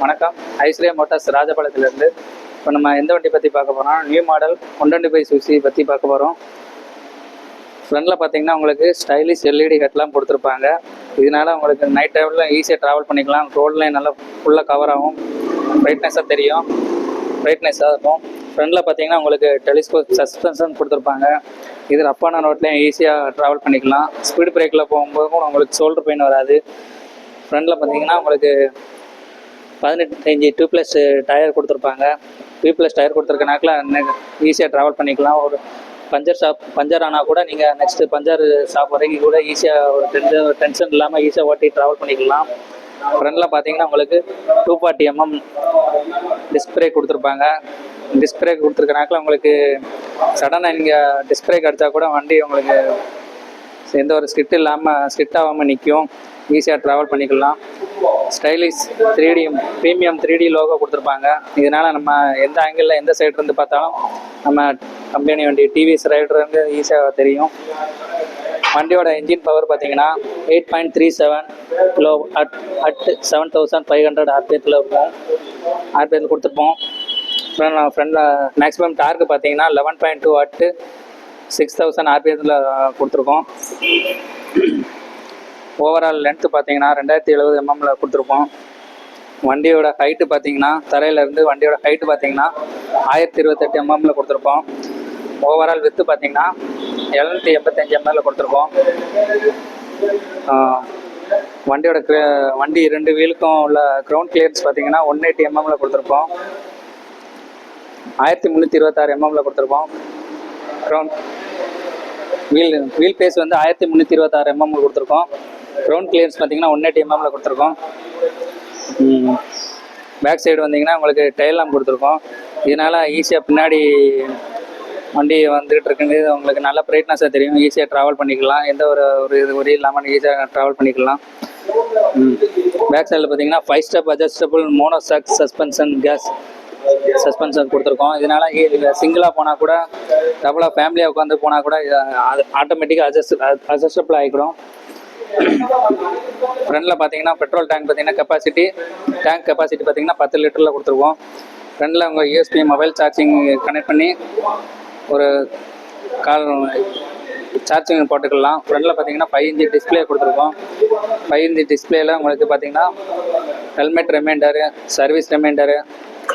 வணக்கம். ஐஸ்வர்யா மோட்டார்ஸ் ராஜபாளையத்திலேருந்து. இப்போ நம்ம எந்த வண்டி பற்றி பார்க்க போகிறோம், நியூ மாடல் 125 சுசி பற்றி பார்க்க போகிறோம். ஃப்ரண்டில் பார்த்தீங்கன்னா உங்களுக்கு ஸ்டைலிஷ் எல்இடி ஹெட்லாம் கொடுத்துருப்பாங்க. இதனால் உங்களுக்கு நைட் டைமில் ஈஸியாக ட்ராவல் பண்ணிக்கலாம். ரோட்லேயும் நல்லா ஃபுல்லாக கவர் ஆகும், பிரைட்னஸாக தெரியும், பிரைட்னஸாக இருக்கும். ஃப்ரண்டில் பார்த்தீங்கன்னா உங்களுக்கு டெலிஸ்கோப் சஸ்பென்ஷன் கொடுத்துருப்பாங்க. இது ரப்பான ரோட்லேயும் ஈஸியாக ட்ராவல் பண்ணிக்கலாம். ஸ்பீட் பிரேக்கில் போகும்போது கூட உங்களுக்கு ஷோல்டர் பெயின் வராது. ஃப்ரண்டில் பார்த்தீங்கன்னா உங்களுக்கு 18 இன்ச் 2+ டயர் கொடுத்துருப்பாங்க. 2+ டயர் கொடுத்துருக்கனாக்கில் ஈஸியாக ட்ராவல் பண்ணிக்கலாம். ஒரு பஞ்சர் ஆனால் கூட நீங்கள் நெக்ஸ்ட்டு பஞ்சர் ஷாப் வரைக்கும் கூட ஈஸியாக ஒரு டென்ஷன் இல்லாமல் ஈஸியாக ஓட்டி ட்ராவல் பண்ணிக்கலாம். ஃப்ரண்டில் பார்த்தீங்கன்னா உங்களுக்கு 240 mm டிஸ்பிளே கொடுத்துருப்பாங்க. டிஸ்பிளே கொடுத்துருக்கனாக்கில் உங்களுக்கு சடனாக நீங்கள் டிஸ்பிளே அடித்தா கூட வண்டி உங்களுக்கு எந்த ஒரு ஸ்கிட் ஆகாமல் நிற்கும், ஈஸியாக ட்ராவல் பண்ணிக்கலாம். Stylish 3D premium 3D logo கொடுத்துருப்பாங்க. இதனால் நம்ம எந்த ஆங்கிளில் எந்த சைடு இருந்து பார்த்தாலும் நம்ம கம்பெனி வண்டி டிவிஎஸ் ரைடர் ஈஸியாக தெரியும். வண்டியோட இன்ஜின் பவர் பார்த்தீங்கன்னா 8.37 கிலோ அட் 7500 ஆர்பிஎத்தில் இருக்கும். ஆர்பிஎத்தில் கொடுத்துருப்போம். ஃப்ரண்டில் மேக்ஸிமம் டார்க்கு பார்த்தீங்கன்னா 11.2 அட் 6000 ஆர்பிஎத்தில் கொடுத்துருக்கோம். ஓவரால் லென்த்து பார்த்தீங்கன்னா 2070 mm கொடுத்துருப்போம். வண்டியோட ஹைட்டு பார்த்தீங்கன்னா தரையிலேருந்து வண்டியோட ஹைட்டு பார்த்தீங்கன்னா 1028 mm கொடுத்துருப்போம். ஓவரால் வித்து பார்த்தீங்கன்னா 785 mm கொடுத்துருப்போம். வண்டியோட வண்டி 2 வீலுக்கும் உள்ள கிரவுண்ட் கிளியரன்ஸ் பார்த்தீங்கன்னா 180 mm கொடுத்துருப்போம். 1326 mm கொடுத்துருப்போம். கிரவுண்ட் வீல் பேஸ் வந்து 1326 mm கொடுத்துருக்கோம். கிரவுண்ட் கிளியரன்ஸ் பார்த்தீங்கன்னா 180 mm கொடுத்துருக்கோம். பேக் சைடு வந்தீங்கன்னா உங்களுக்கு டெயில் லாம்ப் கொடுத்துருக்கோம். இதனால் ஈஸியாக பின்னாடி வண்டி வந்துகிட்டு இருக்குங்க, உங்களுக்கு நல்ல பிரைட்னஸாக தெரியும், ஈஸியாக ட்ராவல் பண்ணிக்கலாம். எந்த ஒரு இல்லாமல் ஈஸியாக ட்ராவல் பண்ணிக்கலாம். பேக் சைடில் பார்த்தீங்கன்னா 5 ஸ்டெப் அட்ஜஸ்டபிள் மோனோசாக் சஸ்பென்ஷன் கொடுத்துருக்கோம். இதனால் சிங்கிளாக போனால் கூட டபுளாக ஃபேமிலியாக உட்காந்து போனால் கூட ஆட்டோமேட்டிக்காக அட்ஜஸ்டபிள் ஆகிடும். ஃப்ரண்டில் பார்த்தீங்கன்னா பெட்ரோல் டேங்க் பார்த்தீங்கன்னா டேங்க் கெப்பாசிட்டி பார்த்தீங்கன்னா 10 லிட்டரில் கொடுத்துருக்கோம். ஃப்ரண்டில் உங்கள் யூஎஸ்பி மொபைல் சார்ஜிங் கனெக்ட் பண்ணி ஒரு சார்ஜிங் போட்டுக்கலாம். ஃப்ரண்டில் பார்த்தீங்கன்னா 5 இன்ச் டிஸ்பிளே கொடுத்துருக்கோம். 5 இன்ச் டிஸ்பிளேயில் உங்களுக்கு பார்த்தீங்கன்னா helmet reminder, service reminder,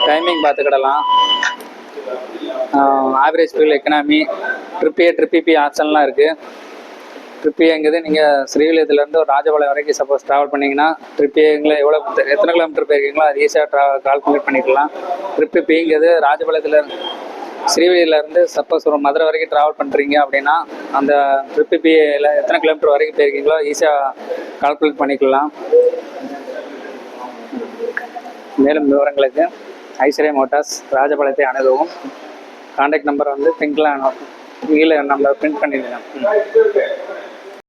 timing பார்த்துக்கிடலாம். ஆவரேஜ் ஃபியூல் எக்கனாமி, ட்ரிப்பி ஆப்ஷன்லாம் இருக்குது. ட்ரிப்பிங்கிறது நீங்கள் ஸ்ரீவில்லியத்துலேருந்து ஒரு ராஜபாளையம் வரைக்கும் சப்போஸ் ட்ராவல் பண்ணிங்கன்னா ட்ரிப்பிங்கில் எத்தனை கிலோமீட்டர் போயிருக்கீங்களோ அது ஈஸியாக கால்குலேட் பண்ணிக்கலாம். ட்ரிப்பிங்கிறது ஸ்ரீவில்லியிலேருந்து சப்போஸ் ஒரு மதுரை வரைக்கும் ட்ராவல் பண்ணுறீங்க அப்படின்னா அந்த ட்ரிப்பியில் எத்தனை கிலோமீட்டர் வரைக்கும் போயிருக்கீங்களோ ஈஸியாக கால்குலேட் பண்ணிக்கலாம். மேலும் விவரங்களுக்கு ஐஸ்வர்யா மோட்டார்ஸ் ராஜபாளையத்தை அணுகவும். கான்டாக்ட் நம்பர் வந்து பிங்க்ல கீழே நம்பர் பிரிண்ட் பண்ணிடுங்க.